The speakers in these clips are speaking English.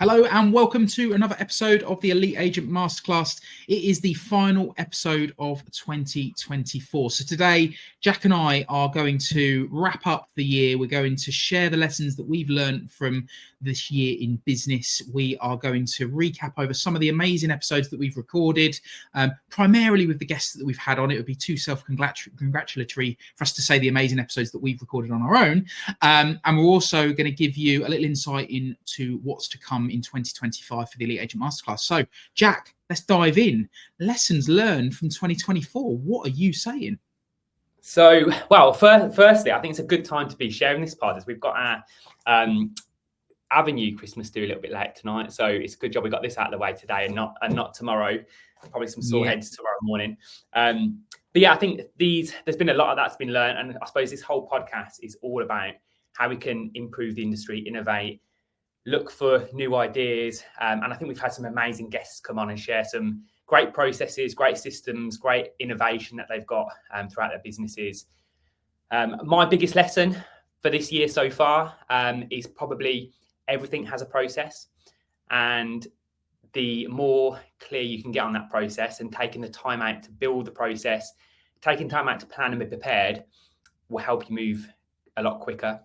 Hello and welcome to another episode of the Elite Agent Masterclass. It is the final episode of 2024. So today, Jack and I are going to wrap up the year. We're going to share the lessons that we've learned from this year in business. We are going to recap over some of the amazing episodes that we've recorded, primarily with the guests that we've had on. It would be too self-congratulatory for us to say the amazing episodes that we've recorded on our own. And we're also going to give you a little insight into what's to come in 2025 for the Elite Agent Masterclass. So, Jack, let's dive in. Lessons learned from 2024. What are you saying? So, well, firstly, I think it's a good time to be sharing this pod as we've got our Avenue Christmas do a little bit late tonight. So it's a good job we got this out of the way today and not tomorrow. Probably some sore heads tomorrow morning. But yeah, I think there's been a lot of that's been learned. And I suppose this whole podcast is all about how we can improve the industry, innovate, look for new ideas. And I think we've had some amazing guests come on and share some great processes, great systems, great innovation that they've got throughout their businesses. My biggest lesson for this year so far is probably everything has a process. And the more clear you can get on that process and taking the time out to build the process, taking time out to plan and be prepared will help you move a lot quicker.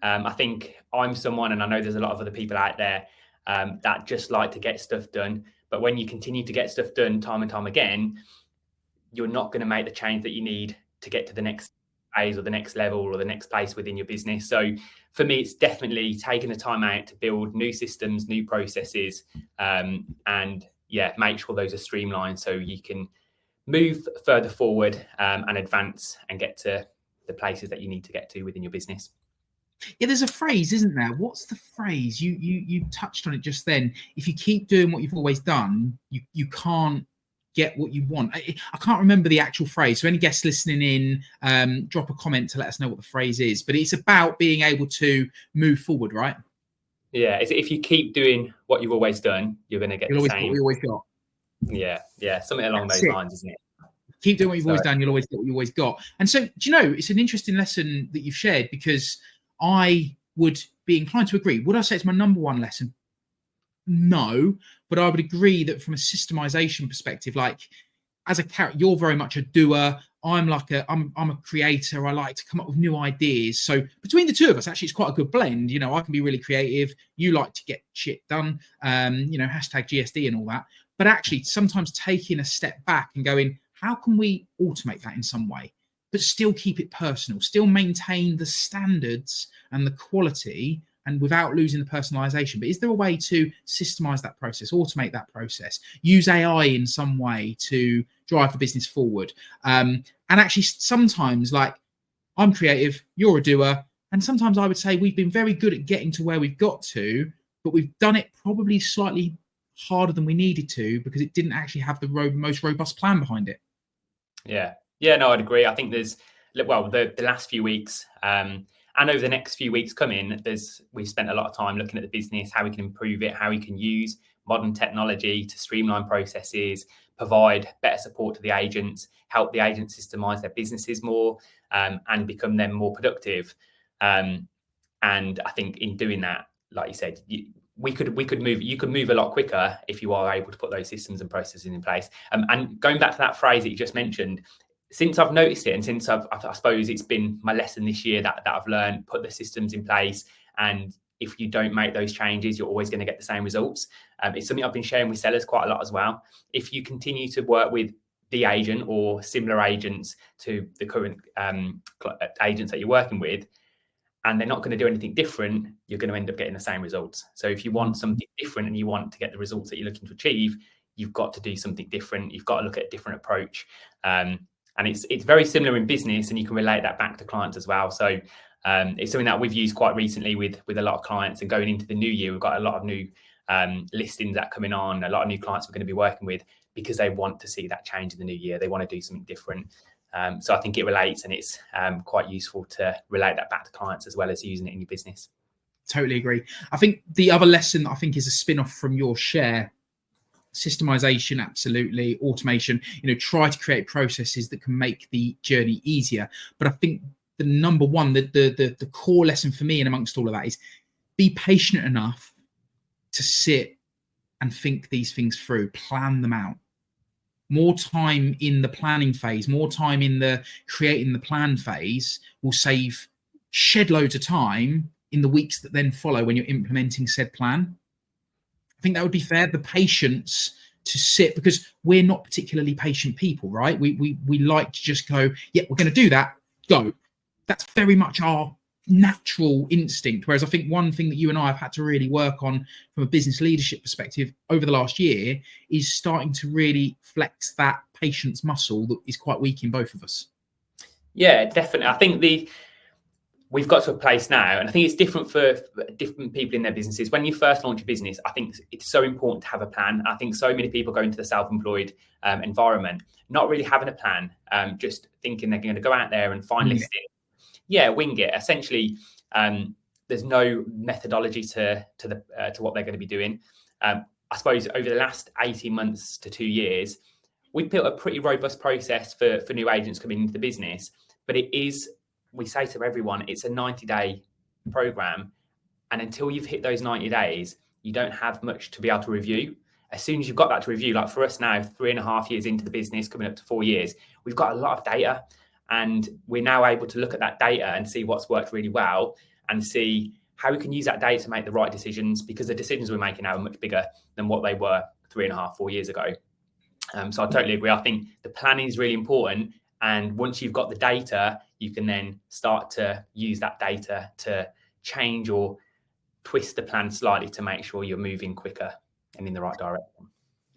I think I'm someone, and I know there's a lot of other people out there that just like to get stuff done. But when you continue to get stuff done time and time again, you're not going to make the change that you need to get to the next phase or the next level or the next place within your business. So for me, it's definitely taking the time out to build new systems, new processes, and make sure those are streamlined so you can move further forward and advance and get to the places that you need to get to within your business. Yeah, there's a phrase, isn't there? What's the phrase? You touched on it just then. If you keep doing what you've always done, you can't get what you want. I can't remember the actual phrase. So any guests listening in, drop a comment to let us know what the phrase is. But it's about being able to move forward, right? Yeah, if you keep doing what you've always done, you're going to get the same. What you always got. Yeah, something along those lines, isn't it? Keep doing what you've always done, you'll always get what you always got. And so, do you know, it's an interesting lesson that you've shared, because I would be inclined to agree. Would I say it's my number one lesson? No, but I would agree that from a systemization perspective, like as a character, you're very much a doer. I'm a creator. I like to come up with new ideas. So between the two of us, actually, it's quite a good blend. You know, I can be really creative. You like to get shit done. Hashtag GSD and all that. But actually, sometimes taking a step back and going, how can we automate that in some way, but still keep it personal, still maintain the standards and the quality, and without losing the personalization? But is there a way to systemize that process, automate that process, use AI in some way to drive the business forward? And actually, sometimes, like, I'm creative, you're a doer, and sometimes I would say we've been very good at getting to where we've got to, but we've done it probably slightly harder than we needed to because it didn't actually have the most robust plan behind it. Yeah, no, I'd agree. I think there's, the last few weeks and over the next few weeks coming, we've spent a lot of time looking at the business, how we can improve it, how we can use modern technology to streamline processes, provide better support to the agents, help the agents systemize their businesses more, and become them more productive. And I think in doing that, like you said, you could move a lot quicker if you are able to put those systems and processes in place. And going back to that phrase that you just mentioned, since I've noticed it, and since I suppose it's been my lesson this year that I've learned, put the systems in place. And if you don't make those changes, you're always going to get the same results. It's something I've been sharing with sellers quite a lot as well. If you continue to work with the agent or similar agents to the current agents that you're working with, and they're not going to do anything different, you're going to end up getting the same results. So if you want something different and you want to get the results that you're looking to achieve, you've got to do something different. You've got to look at a different approach. And it's very similar in business, and you can relate that back to clients as well. So it's something that we've used quite recently with a lot of clients. And going into the new year, we've got a lot of new listings that are coming on, a lot of new clients we're going to be working with, because they want to see that change in the new year. They want to do something different. So I think it relates, and it's quite useful to relate that back to clients as well as using it in your business. Totally agree. I think the other lesson that I think is a spin-off from your share, systemization, absolutely, automation, try to create processes that can make the journey easier. But I think the number one, the core lesson for me and amongst all of that is be patient enough to sit and think these things through, plan them out. More time in the planning phase, more time in the creating the plan phase will save shed loads of time in the weeks that then follow when you're implementing said plan. I think that would be fair. The patience to sit, because we're not particularly patient people, right? We like to just go, yeah, we're going to do that, go. That's very much our natural instinct. Whereas I think one thing that you and I have had to really work on from a business leadership perspective over the last year is starting to really flex that patience muscle that is quite weak in both of us. Yeah, definitely. I think we've got to a place now, and I think it's different for different people in their businesses. When you first launch a business, I think it's so important to have a plan. I think so many people go into the self-employed environment not really having a plan, just thinking they're going to go out there and find listings. Yeah, wing it. Essentially, there's no methodology to what they're going to be doing. I suppose over the last 18 months to 2 years, we've built a pretty robust process for new agents coming into the business. But it is, we say to everyone, it's a 90-day program. And until you've hit those 90 days, you don't have much to be able to review. As soon as you've got that to review, like for us now, 3.5 years into the business, coming up to 4 years, we've got a lot of data. And we're now able to look at that data and see what's worked really well and see how we can use that data to make the right decisions, because the decisions we're making now are much bigger than what they were 3.5, 4 years ago. So I totally agree. I think the planning is really important. And once you've got the data, you can then start to use that data to change or twist the plan slightly to make sure you're moving quicker and in the right direction.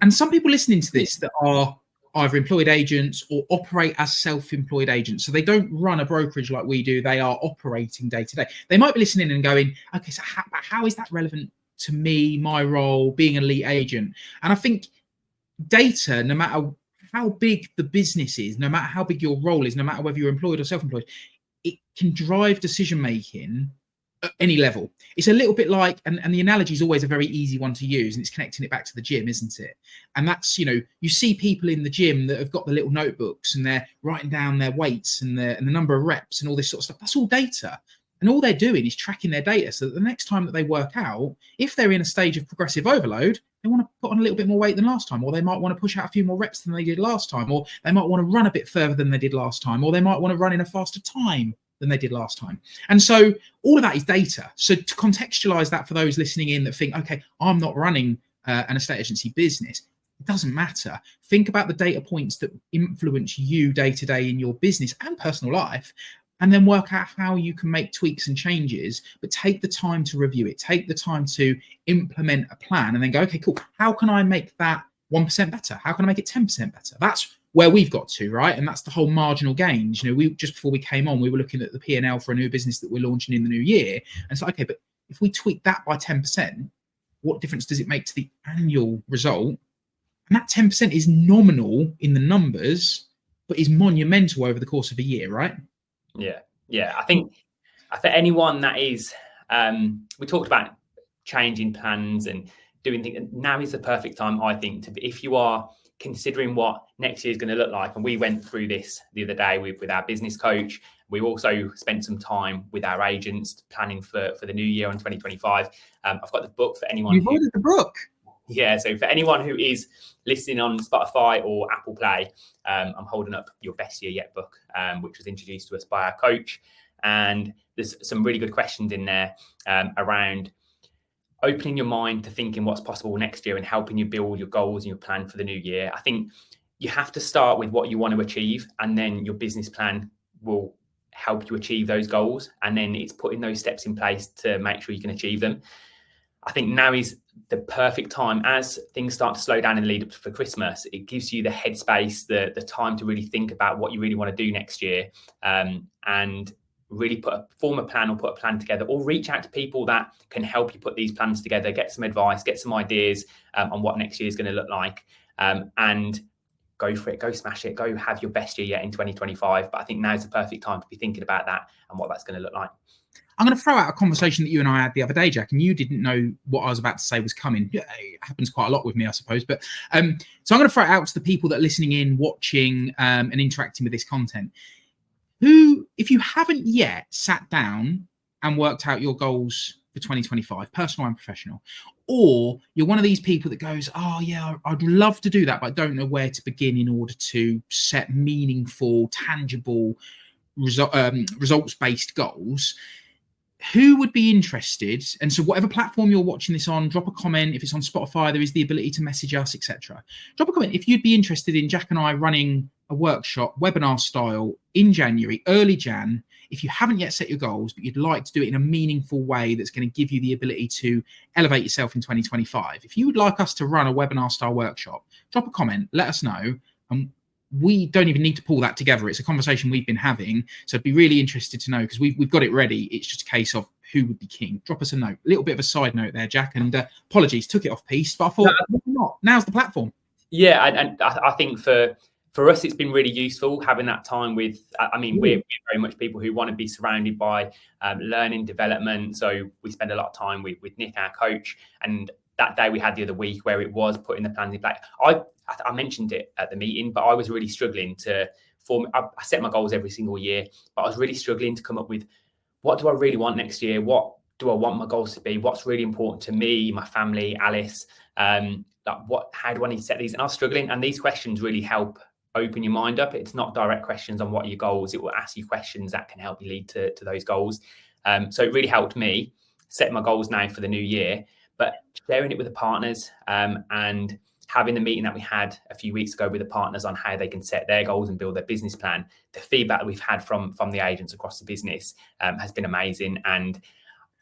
And some people listening to this that are either employed agents or operate as self-employed agents. So they don't run a brokerage like we do. They are operating day to day. They might be listening and going, okay, so how is that relevant to me, my role, being an elite agent? And I think data, no matter how big the business is, no matter how big your role is, no matter whether you're employed or self-employed, it can drive decision-making at any level. It's a little bit like, and the analogy is always a very easy one to use, and it's connecting it back to the gym, isn't it? And that's, you see people in the gym that have got the little notebooks and they're writing down their weights and the number of reps and all this sort of stuff. That's all data. And all they're doing is tracking their data so that the next time that they work out, if they're in a stage of progressive overload, they want to put on a little bit more weight than last time, or they might want to push out a few more reps than they did last time, or they might want to run a bit further than they did last time, or they might want to run in a faster time than they did last time. And so all of that is data. So to contextualize that for those listening in that think, okay, I'm not running an estate agency business, it doesn't matter. Think about the data points that influence you day to day in your business and personal life, and then work out how you can make tweaks and changes, but take the time to review it, take the time to implement a plan, and then go, okay, cool. How can I make that 1% better? How can I make it 10% better? That's where we've got to, right? And that's the whole marginal gains. We just before we came on, we were looking at the P&L for a new business that we're launching in the new year. And so, okay, but if we tweak that by 10%, what difference does it make to the annual result? And that 10% is nominal in the numbers, but is monumental over the course of a year, right? Yeah. I think for anyone that is, we talked about changing plans and doing things. Now is the perfect time, I think, if you are considering what next year is going to look like. And we went through this the other day with our business coach. We also spent some time with our agents planning for the new year in 2025. I've got the book for anyone. You've ordered the book. Yeah, so for anyone who is listening on Spotify or Apple Play, I'm holding up Your Best Year Yet book, which was introduced to us by our coach. And there's some really good questions in there around opening your mind to thinking what's possible next year and helping you build your goals and your plan for the new year. I think you have to start with what you want to achieve, and then your business plan will help you achieve those goals. And then it's putting those steps in place to make sure you can achieve them. I think now is the perfect time as things start to slow down in the lead up for Christmas. It gives you the headspace, the time to really think about what you really want to do next year, and really form a plan or put a plan together, or reach out to people that can help you put these plans together, get some advice, get some ideas on what next year is going to look like, and go for it, go smash it, go have your best year yet in 2025. But I think now's the perfect time to be thinking about that and what that's going to look like. I'm going to throw out a conversation that you and I had the other day, Jack, and you didn't know what I was about to say was coming. It happens quite a lot with me, I suppose. But so I'm going to throw it out to the people that are listening in, watching, and interacting with this content. Who, if you haven't yet sat down and worked out your goals for 2025, personal and professional, Or you're one of these people that goes, oh yeah, I'd love to do that, but I don't know where to begin in order to set meaningful, tangible, results-based goals. Who would be interested? And so whatever platform you're watching this on, drop a comment. If it's on Spotify, there is the ability to message us, etc. Drop a comment if you'd be interested in Jack and I running a workshop, webinar style, in January, early Jan. If you haven't yet set your goals, but you'd like to do it in a meaningful way that's going to give you the ability to elevate yourself in 2025. If you would like us to run a webinar style workshop, drop a comment, let us know. And we don't even need to pull that together. It's a conversation we've been having. So I'd be really interested to know, because we've got it ready. It's just a case of who would be keen. Drop us a note. A little bit of a side note there, Jack. And apologies, took it off piece, but I thought, why not? Now's the platform. Yeah, and I think for us, it's been really useful having that time with, I mean, we're very much people who want to be surrounded by learning, development. So we spend a lot of time with Nick, our coach. And that day we had the other week where it was putting the plans in place. I mentioned it at the meeting, but I was really struggling to form. I set my goals every single year, but I was really struggling to come up with, what do I really want next year? What do I want my goals to be? What's really important to me, my family, Alice? How do I need to set these? And I was struggling. And these questions really help open your mind up. It's not direct questions on what are your goals. It will ask you questions that can help you lead to those goals. So it really helped me set my goals now for the new year, but sharing it with the partners and having the meeting that we had a few weeks ago with the partners on how they can set their goals and build their business plan. The feedback that we've had from the agents across the business has been amazing. And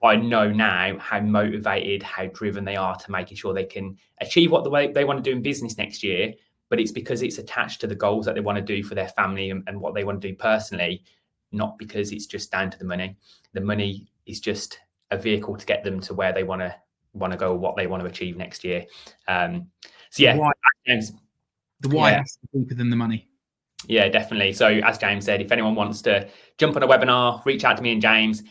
I know now how motivated, how driven they are to making sure they can achieve what they want to do in business next year. But it's because it's attached to the goals that they want to do for their family and what they want to do personally, not because it's just down to the money. The money is just a vehicle to get them to where they want to go, what they want to achieve next year. So yeah, the why has to be deeper than the money. Yeah, definitely. So as James said, if anyone wants to jump on a webinar, reach out to me and James.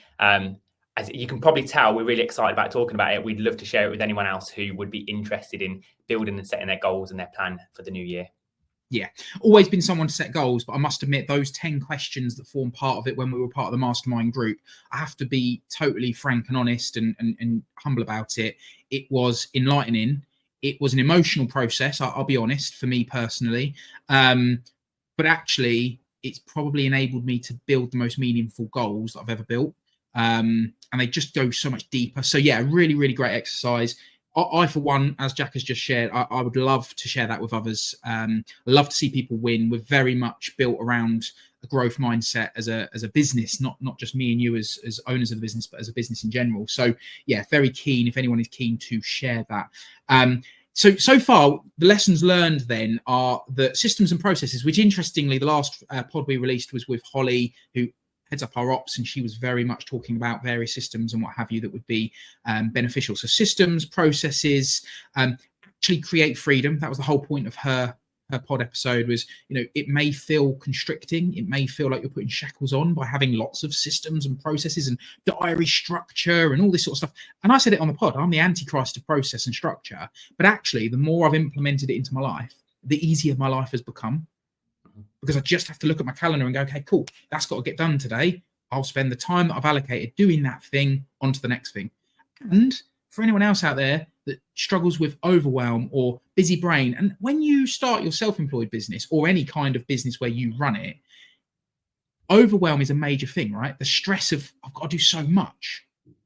As you can probably tell, we're really excited about talking about it. We'd love to share it with anyone else who would be interested in building and setting their goals and their plan for the new year. Yeah, always been someone to set goals, but I must admit those 10 questions that form part of it when we were part of the mastermind group, I have to be totally frank and honest and humble about it. It was enlightening. It was an emotional process, I'll be honest, for me personally. But actually, it's probably enabled me to build the most meaningful goals that I've ever built. And they just go so much deeper. So yeah, really, really great exercise. I, for one, as Jack has just shared, I would love to share that with others. I love to see people win. We're very much built around a growth mindset as a business, not just me and you as owners of the business, but as a business in general. So yeah, very keen if anyone is keen to share that. So far, the lessons learned then are the systems and processes, which interestingly, the last pod we released was with Holly, who heads up our ops, and she was very much talking about various systems and what have you that would be beneficial. So systems, processes, actually create freedom. That was the whole point of her pod episode was, it may feel constricting. It may feel like you're putting shackles on by having lots of systems and processes and diary structure and all this sort of stuff. And I said it on the pod, I'm the antichrist of process and structure. But actually, the more I've implemented it into my life, the easier my life has become. Because I just have to look at my calendar and go, okay, cool, that's got to get done today. I'll spend the time that I've allocated doing that thing onto the next thing. And for anyone else out there that struggles with overwhelm or busy brain, and when you start your self-employed business or any kind of business where you run it, overwhelm is a major thing, right? The stress of, I've got to do so much.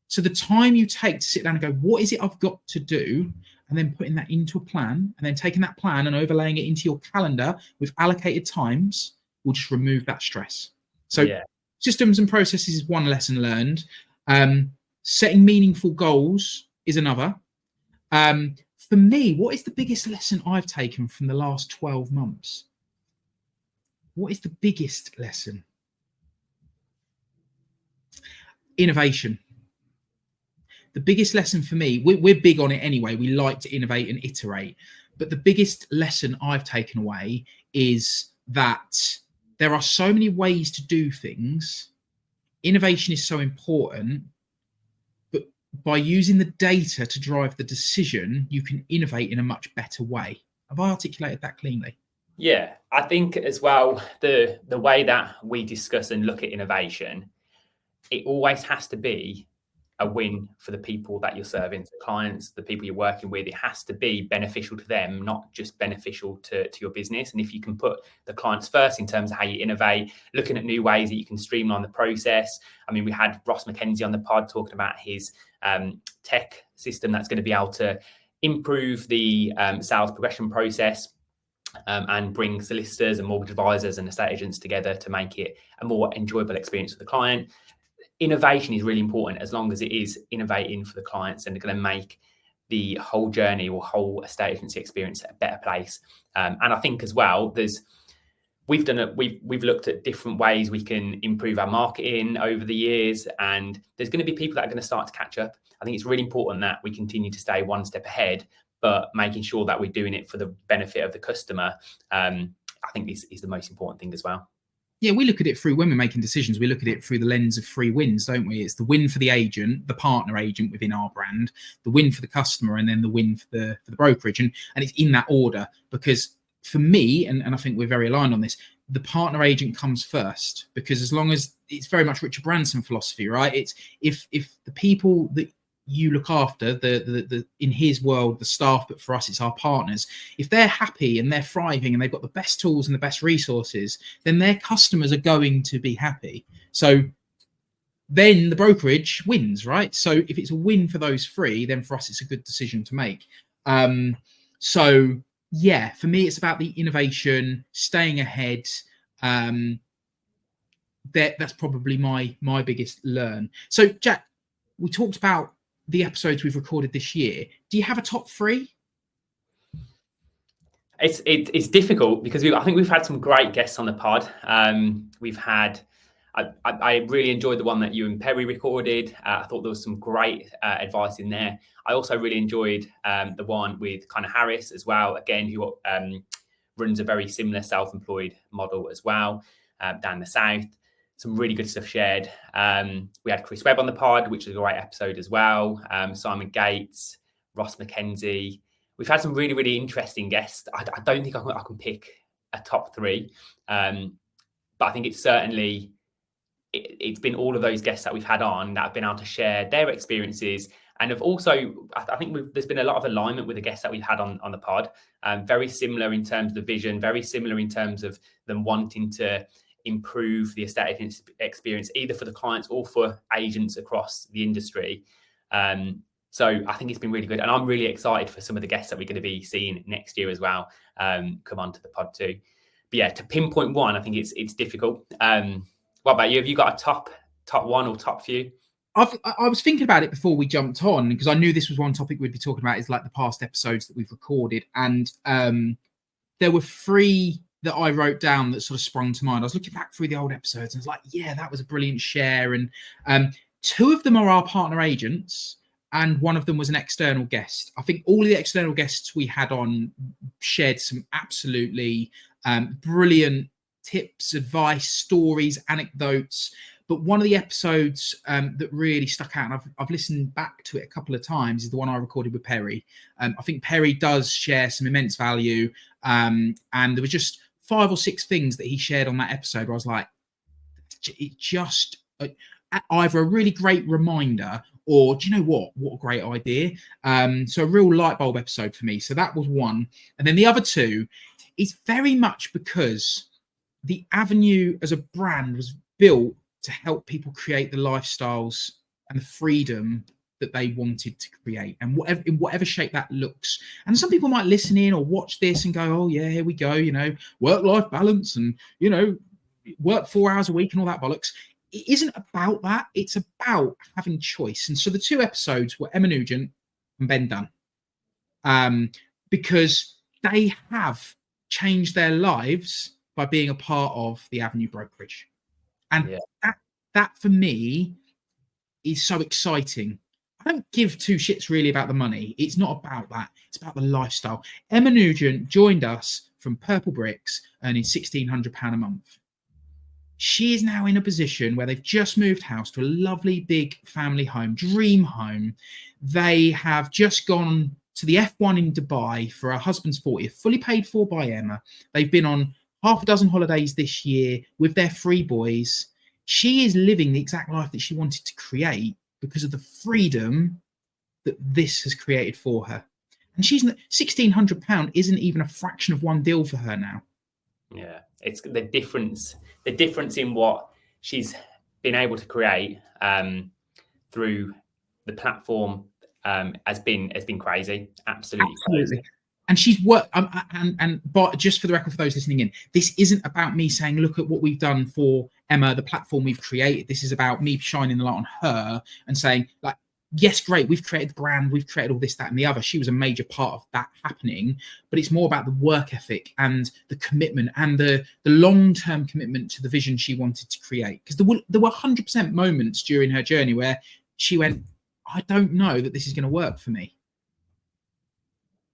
So the time you take to sit down and go, what is it I've got to do? And then putting that into a plan, and then taking that plan and overlaying it into your calendar with allocated times will just remove that stress. So systems and processes is one lesson learned. Setting meaningful goals is another. For me, what is the biggest lesson I've taken from the last 12 months? What is the biggest lesson? Innovation. The biggest lesson for me, we're big on it anyway. We like to innovate and iterate. But the biggest lesson I've taken away is that there are so many ways to do things. Innovation is so important. But by using the data to drive the decision, you can innovate in a much better way. Have I articulated that cleanly? Yeah, I think as well, the way that we discuss and look at innovation, it always has to be a win for the people that you're serving, the clients, the people you're working with. It has to be beneficial to them, not just beneficial to your business. And if you can put the clients first in terms of how you innovate, looking at new ways that you can streamline the process. I mean, we had Ross Mckenzie on the pod talking about his tech system that's going to be able to improve the sales progression process and bring solicitors and mortgage advisors and estate agents together to make it a more enjoyable experience for the client. Innovation is really important, as long as it is innovating for the clients and going to make the whole journey or whole estate agency experience a better place. And I think as well, we've looked at different ways we can improve our marketing over the years, and there's going to be people that are going to start to catch up. I think it's really important that we continue to stay one step ahead, but making sure that we're doing it for the benefit of the customer, I think this is the most important thing as well. Yeah, we look at it through, when we're making decisions, we look at it through the lens of 3 wins, don't we? It's the win for the agent, the partner agent within our brand, the win for the customer, and then the win for the brokerage. And it's in that order, because for me, and I think we're very aligned on this, the partner agent comes first, because as long as it's very much Richard Branson philosophy, right? It's if the people that you look after, the in his world, the staff, but for us, it's our partners. If they're happy and they're thriving and they've got the best tools and the best resources, then their customers are going to be happy. So then the brokerage wins, right? So if it's a win for those 3, then for us, it's a good decision to make. So yeah, for me, it's about the innovation, staying ahead. That's probably my biggest learn. So Jack, we talked about the episodes we've recorded this year. Do you have a top 3? It's difficult, because I think we've had some great guests on the pod. We've had, I really enjoyed the one that you and Perry recorded. I thought there was some great advice in there. I also really enjoyed the one with Connor Harris as well, again, who runs a very similar self-employed model as well, down the south. Some really good stuff shared. We had Chris Webb on the pod, which was a great episode as well. Simon Gates, Ross Mckenzie. We've had some really, really interesting guests. I don't think I can pick a top 3, but I think it's certainly, it's been all of those guests that we've had on that have been able to share their experiences. And have also, I think there's been a lot of alignment with the guests that we've had on the pod. Very similar in terms of the vision, very similar in terms of them wanting to improve the estate agent experience, either for the clients or for agents across the industry. So I think it's been really good, and I'm really excited for some of the guests that we're going to be seeing next year as well come onto the pod too. But yeah, to pinpoint one, I think it's difficult. What about you? Have you got a top 1 or top few? I was thinking about it before we jumped on, because I knew this was one topic we'd be talking about, is like the past episodes that we've recorded, and there were 3 that I wrote down that sort of sprung to mind. I was looking back through the old episodes and I was like, yeah, that was a brilliant share. And 2 of them are our partner agents, and one of them was an external guest. I think all of the external guests we had on shared some absolutely brilliant tips, advice, stories, anecdotes. But one of the episodes that really stuck out, and I've listened back to it a couple of times, is the one I recorded with Perry. I think Perry does share some immense value. And there were just 5 or 6 things that he shared on that episode where I was like, it just either a really great reminder, or do you know what a great idea. So a real light bulb episode for me. So that was one. And then the other 2 is very much because the Avenue as a brand was built to help people create the lifestyles and the freedom that they wanted to create, and in whatever shape that looks. And some people might listen in or watch this and go, oh yeah, here we go, work-life balance and, work 4 hours a week and all that bollocks. It isn't about that. It's about having choice. And so the 2 episodes were Emma Nugent and Ben Dunn, because they have changed their lives by being a part of the Avenue brokerage. And that for me is so exciting. I don't give 2 shits really about the money. It's not about that. It's about the lifestyle. Emma Nugent joined us from Purple Bricks, earning £1,600 a month. She is now in a position where they've just moved house to a lovely big family home, dream home. They have just gone to the F1 in Dubai for her husband's 40th, fully paid for by Emma. They've been on half a dozen holidays this year with their 3 boys. She is living the exact life that she wanted to create. because of the freedom that this has created for her. And she's £1,600 isn't even a fraction of one deal for her now. Yeah, it's the difference in what she's been able to create through the platform has been crazy, absolutely crazy. And she's worked, but just for the record, for those listening in, this isn't about me saying, look at what we've done for Emma, the platform we've created. This is about me shining the light on her and saying, like, yes, great, we've created the brand, we've created all this, that, and the other. She was a major part of that happening, but it's more about the work ethic and the commitment and the long-term commitment to the vision she wanted to create. Because there were 100% moments during her journey where she went, I don't know that this is going to work for me.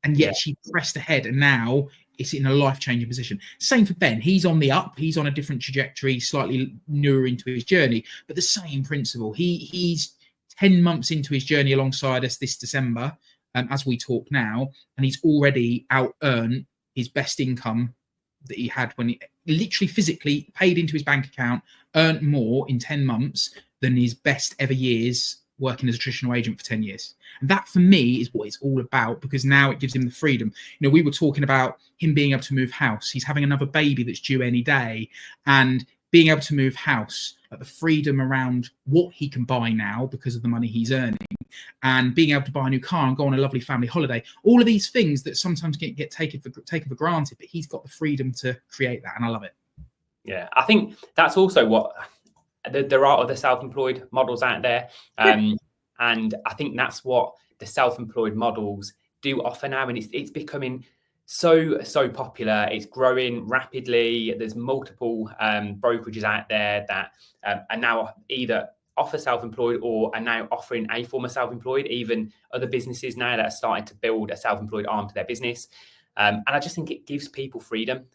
And yet she pressed ahead, and now it's in a life-changing position. Same for Ben. He's on the up. He's on a different trajectory, slightly newer into his journey, but the same principle. He's 10 months into his journey alongside us this December, as we talk now, and he's already out-earned his best income that he had when he literally physically paid into his bank account, earned more in 10 months than his best ever years working as a traditional agent for 10 years. And that for me is what it's all about, because now it gives him the freedom. You know, we were talking about him being able to move house. He's having another baby that's due any day, and being able to move house, like the freedom around what he can buy now because of the money he's earning, and being able to buy a new car and go on a lovely family holiday. All of these things that sometimes get taken for granted, but he's got the freedom to create that, and I love it. Yeah, I think that's also what there are other self-employed models out there. And I think that's what the self-employed models do offer now. And it's becoming so popular. It's growing rapidly. There's multiple brokerages out there that are now either offer self-employed or are now offering a form of self-employed, even other businesses now that are starting to build a self-employed arm to their business. And I just think it gives people freedom,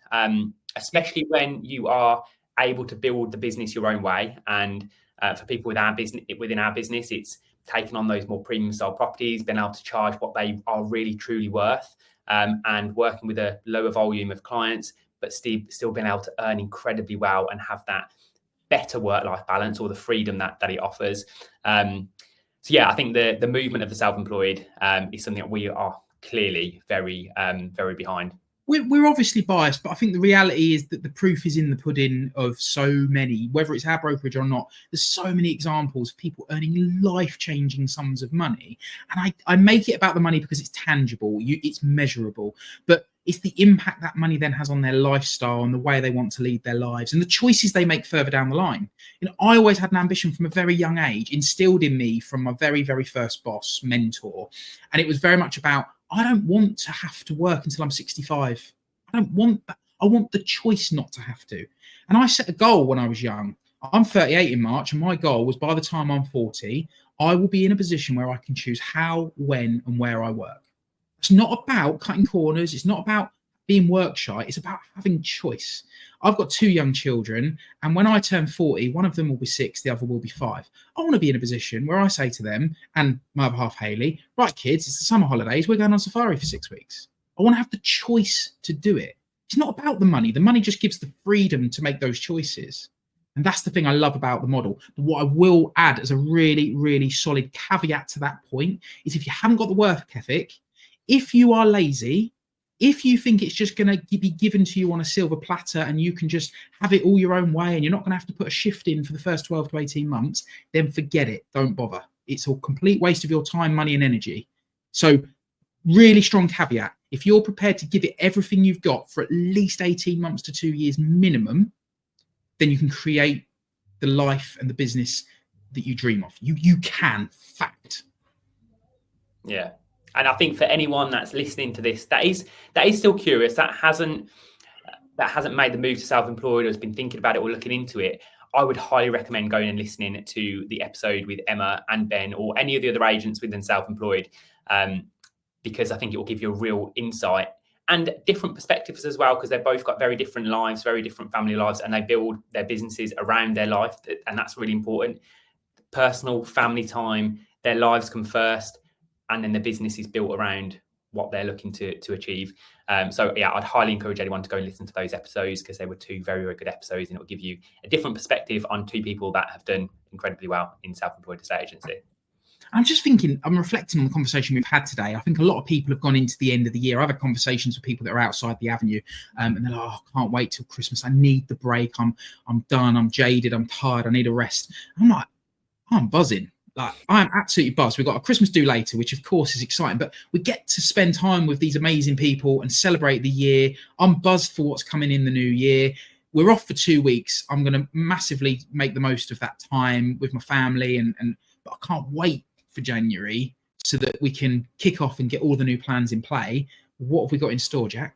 especially when you are able to build the business your own way. And for people within our business, it's taking on those more premium style properties, being able to charge what they are really truly worth, and working with a lower volume of clients, but still being able to earn incredibly well and have that better work-life balance, or the freedom that it offers. So yeah, I think the movement of the self-employed is something that we are clearly very behind. We're obviously biased, but I think the reality is that the proof is in the pudding of so many, whether it's our brokerage or not. There's so many examples of people earning life-changing sums of money. And I make it about the money because it's tangible, it's measurable, but it's the impact that money then has on their lifestyle and the way they want to lead their lives and the choices they make further down the line. You know, I always had an ambition from a very young age, instilled in me from my very, very first boss, mentor. And it was very much about, I don't want to have to work until I'm 65. I don't want that. I want the choice not to have to. And I set a goal when I was young. I'm 38 in March, and my goal was by the time I'm 40, I will be in a position where I can choose how, when, and where I work. It's not about cutting corners. It's not about being work shy. It's about having choice. I've got 2 young children, and when I turn 40, one of them will be 6, the other will be 5. I want to be in a position where I say to them, and my other half, Hayley, right, kids, it's the summer holidays. We're going on safari for 6 weeks. I want to have the choice to do it. It's not about the money. The money just gives the freedom to make those choices. And that's the thing I love about the model. But what I will add as a really, really solid caveat to that point is, if you haven't got the work ethic, if you are lazy, if you think it's just going to be given to you on a silver platter and you can just have it all your own way and you're not going to have to put a shift in for the first 12 to 18 months, then forget it. Don't bother. It's a complete waste of your time, money, and energy. So really strong caveat. If you're prepared to give it everything you've got for at least 18 months to 2 years minimum, then you can create the life and the business that you dream of. You can, fact. Yeah. And I think for anyone that's listening to this, that is still curious, that hasn't made the move to self-employed or has been thinking about it or looking into it, I would highly recommend going and listening to the episode with Emma and Ben, or any of the other agents within self-employed, because I think it will give you a real insight and different perspectives as well, because they've both got very different lives, very different family lives, and they build their businesses around their life. And that's really important. Personal, family time, their lives come first, and then the business is built around what they're looking to achieve. So yeah, I'd highly encourage anyone to go and listen to those episodes, because they were 2 very, very good episodes, and it will give you a different perspective on 2 people that have done incredibly well in self-employed estate agency. I'm just thinking, I'm reflecting on the conversation we've had today. I think a lot of people have gone into the end of the year. I've had conversations with people that are outside the avenue, and they're like, oh, I can't wait till Christmas. I need the break. I'm done. I'm jaded. I'm tired. I need a rest. I'm like, I'm buzzing. Like, I'm absolutely buzzed. We've got a Christmas do later, which of course is exciting, but we get to spend time with these amazing people and celebrate the year. I'm buzzed for what's coming in the new year. We're off for 2 weeks. I'm going to massively make the most of that time with my family, but I can't wait for January so that we can kick off and get all the new plans in play. What have we got in store, Jack?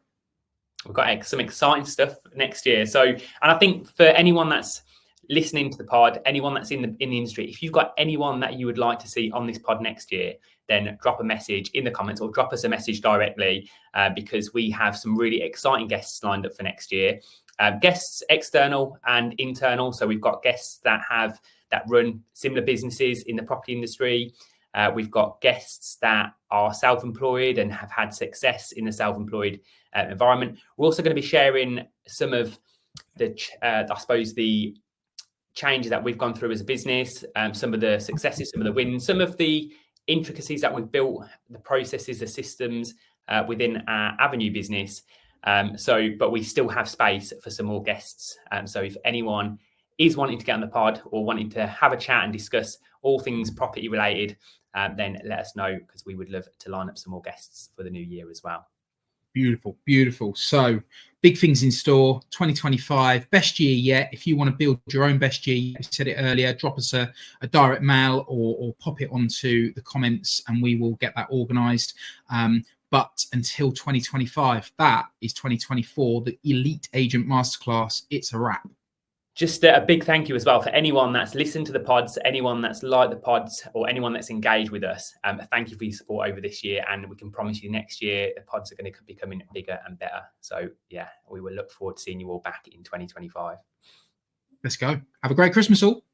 We've got some exciting stuff next year. So, and I think for anyone that's listening to the pod, anyone that's in the industry, if you've got anyone that you would like to see on this pod next year, then drop a message in the comments or drop us a message directly, because we have some really exciting guests lined up for next year. Guests external and internal. So we've got guests that run similar businesses in the property industry. We've got guests that are self-employed and have had success in the self-employed environment. We're also going to be sharing some of the, I suppose, the changes that we've gone through as a business, some of the successes, some of the wins, some of the intricacies that we've built, the processes, the systems within our Avenue business. But we still have space for some more guests. So if anyone is wanting to get on the pod or wanting to have a chat and discuss all things property related, then let us know, because we would love to line up some more guests for the new year as well. Beautiful, beautiful. So big things in store, 2025, best year yet. If you want to build your own best year, I said it earlier, drop us a direct mail or pop it onto the comments and we will get that organised. But until 2025, that is 2024, the Elite Agent Masterclass. It's a wrap. Just a big thank you as well for anyone that's listened to the pods, anyone that's liked the pods, or anyone that's engaged with us. Thank you for your support over this year, and we can promise you next year the pods are going to be becoming bigger and better. So yeah, we will look forward to seeing you all back in 2025. Let's go. Have a great Christmas all.